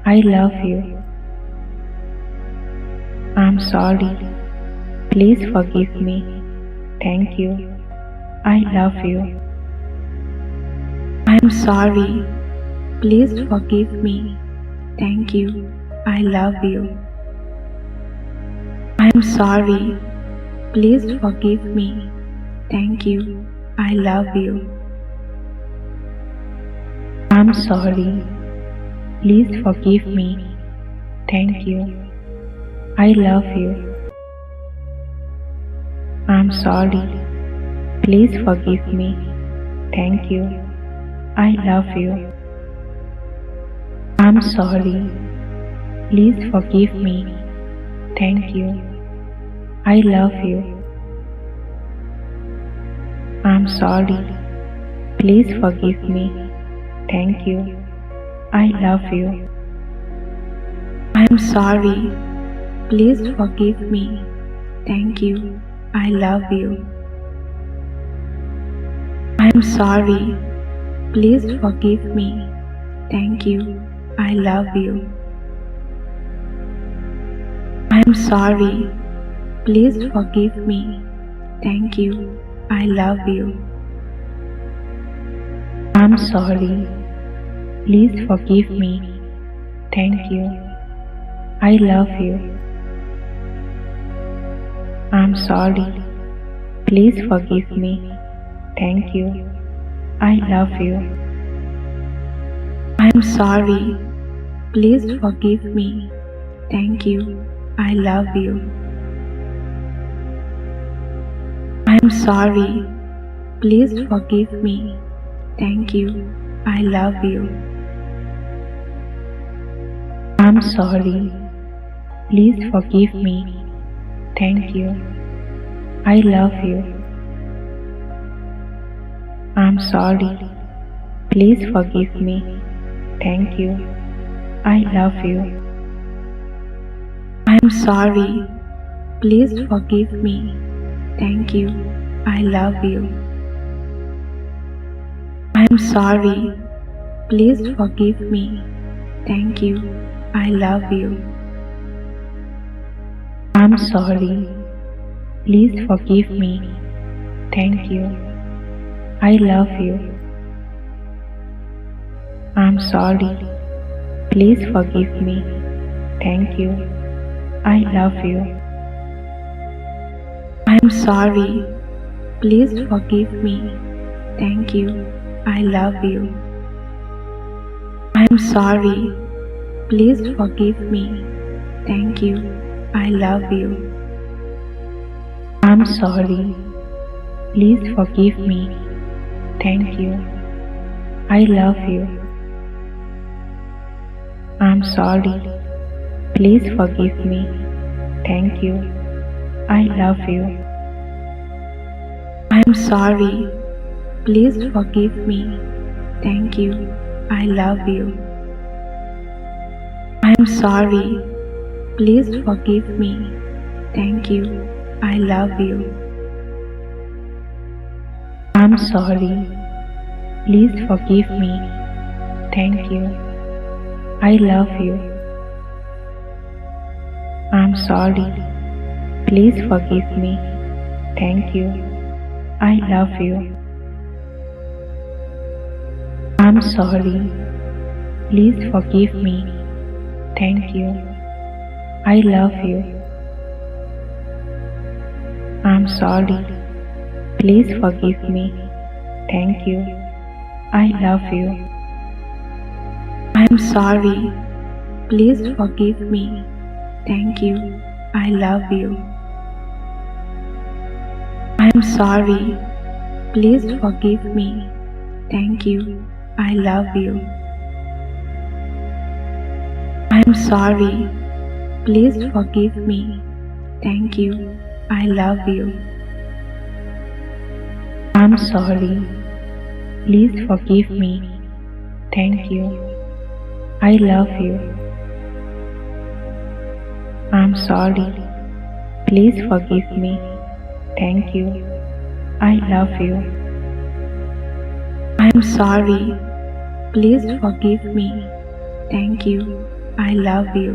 I love you. I'm sorry. Please forgive me. Thank you. I love you. I'm sorry. Please forgive me. Thank you. I love you. I'm sorry. Please forgive me. Thank you. I love you. I'm sorry. Please forgive me. Thank you. I love you. I'm sorry. Please forgive me. Thank you. I love you. I'm sorry. Please forgive me. Thank you. I love you. I'm sorry. Please forgive me. Thank you. I love you. I'm sorry. Please forgive me. Thank you. I love you. I'm sorry. Please forgive me. Thank you. I love you. I'm sorry. Please forgive me. Thank you. I love you. I'm sorry. Please forgive me. Thank you. I love you. I'm sorry. Please forgive me. Thank you. I love you. I'm sorry. Please forgive me. Thank you. I love you. I'm sorry. Please forgive me. Thank you. I love you. I'm sorry. Please forgive me. Thank you. I love you. I'm sorry. Please forgive me. Thank you. I love you. I'm sorry. Please forgive me. Thank you. I love you. I'm sorry. Please forgive me. Thank you. I love you. I'm sorry. Please forgive me. Thank you. I love you. I'm sorry. Please forgive me. Thank you. I love you. I'm sorry. Please forgive me. Thank you. I love you. I'm sorry. Please forgive me. Thank you. I love you. I'm sorry. Please forgive me. Thank you. I love you. I'm sorry. Please forgive me. Thank you. I love you. I'm sorry. Please forgive me. Thank you. I love you. I'm sorry. Please forgive me. Thank you. I love you. I'm sorry. Please forgive me. Thank you. I love you. I'm sorry. Please forgive me. Thank you. I love you. I'm sorry. Please forgive me. Thank you. I love you. I'm sorry. Please forgive me. Thank you. I love you. I'm sorry. Please forgive me. Thank you. I love you. I'm sorry. Please forgive me. Thank you. I love you. I'm sorry. Please forgive me. Thank you. I love you. I'm sorry. Please forgive me. Thank you. I love you. I'm sorry. Please forgive me. Thank you. I love you. I'm I'm sorry. Please forgive me. Thank you. I love you.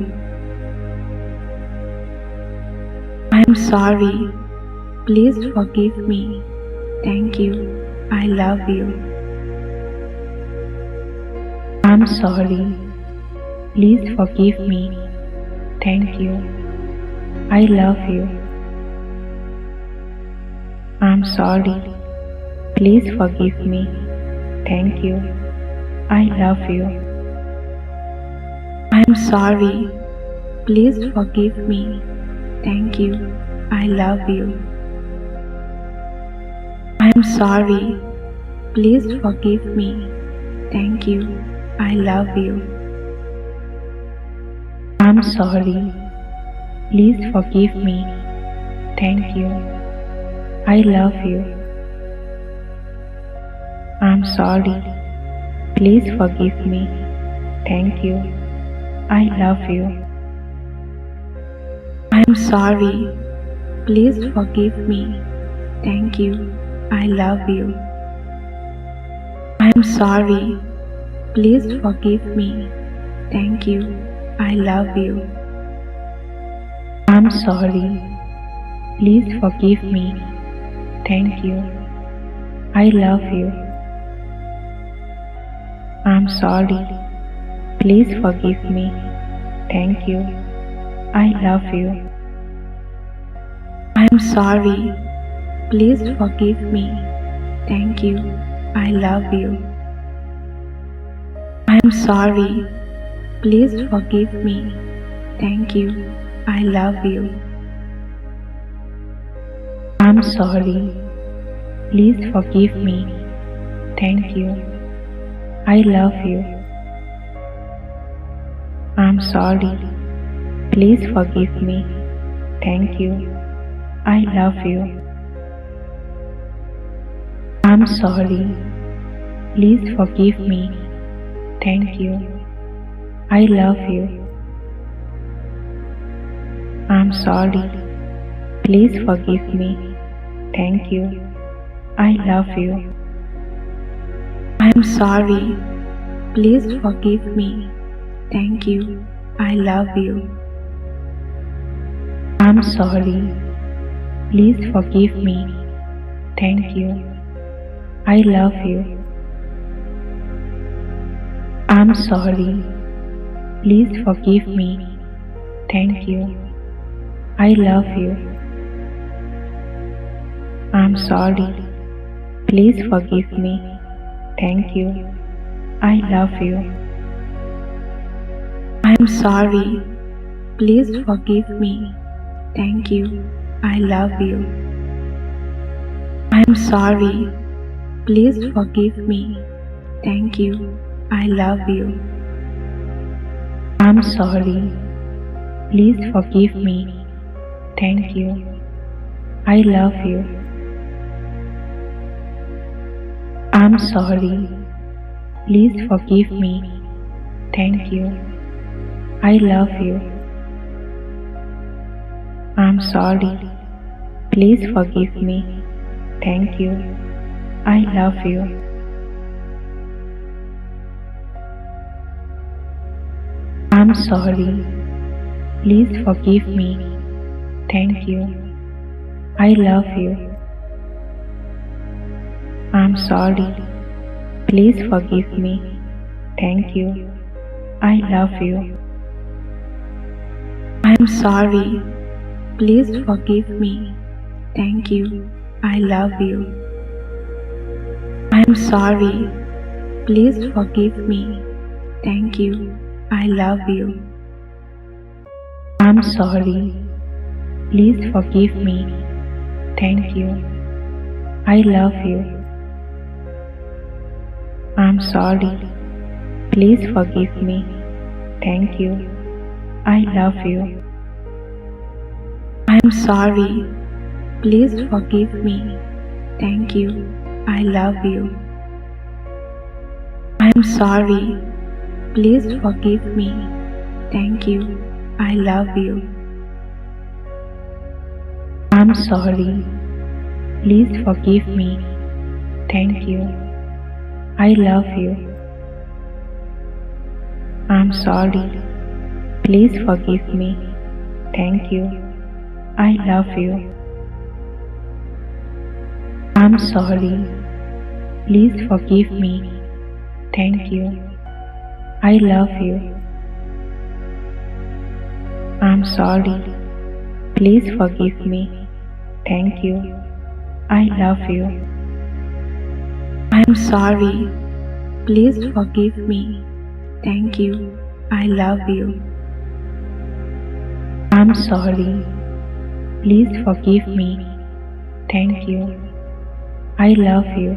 I'm sorry. Please forgive me. Thank you. I love you. I'm sorry. Please forgive me. Thank you. I love you. I'm sorry. Please forgive me. Thank you. I love you. I'm sorry. Please forgive me. Thank you. I love you. I'm sorry. Please forgive me. Thank you. I love you. I'm sorry. Please forgive me. Thank you. I love you. I'm sorry. Please forgive me. Thank you. I love you. I'm sorry. Please forgive me. Thank you. I love you. I'm sorry. Please forgive me. Thank you. I love you. I'm sorry. Please forgive me. Thank you. I love you. I'm sorry. Please forgive me. Thank you. I love you. I'm sorry. Please forgive me. Thank you. I love you. I'm sorry. Please forgive me. Thank you. I love you. I'm sorry. Please forgive me. Thank you. I love you. I'm sorry. Please forgive me. Thank you. I love you. I'm sorry. Please forgive me. Thank you. I love you. I'm sorry. Please forgive me. Thank you. I love you. I'm sorry. Please forgive me. Thank you. I love you. I'm sorry. Please forgive me. Thank you. I love you. I'm sorry. Please forgive me. Thank you. I love you. I'm sorry. Please forgive me. Thank you. I love you. I'm sorry. Please forgive me. Thank you. I love you. I'm sorry. Please forgive me. Thank you. I love you. I'm sorry. Please forgive me. Thank you. I love you. I'm sorry. Please forgive me. Thank you. I love you. I'm sorry. Please forgive me. Thank you. I love you. I'm sorry. Please forgive me. Thank you. I love you. I'm sorry. Please forgive me. Thank you. I love you. I'm sorry. Please forgive me. Thank you. I love you. I'm sorry. Please forgive me. Thank you. I love you. I'm sorry. Please forgive me. Thank you. I love you. I'm sorry. Please forgive me. Thank you. I love you. I'm sorry. Please forgive me. Thank you. I love you. I'm sorry. Please forgive me. Thank you. I love you. I'm sorry. Please forgive me. Thank you. I love you. I'm sorry. Please forgive me. Thank you. I love you. I'm sorry. Please forgive me. Thank you. I love you. I'm sorry. Please forgive me. Thank you. I love you. I'm sorry. Please forgive me. Thank you. I love you. I'm sorry. Please forgive me. Thank you. I love you.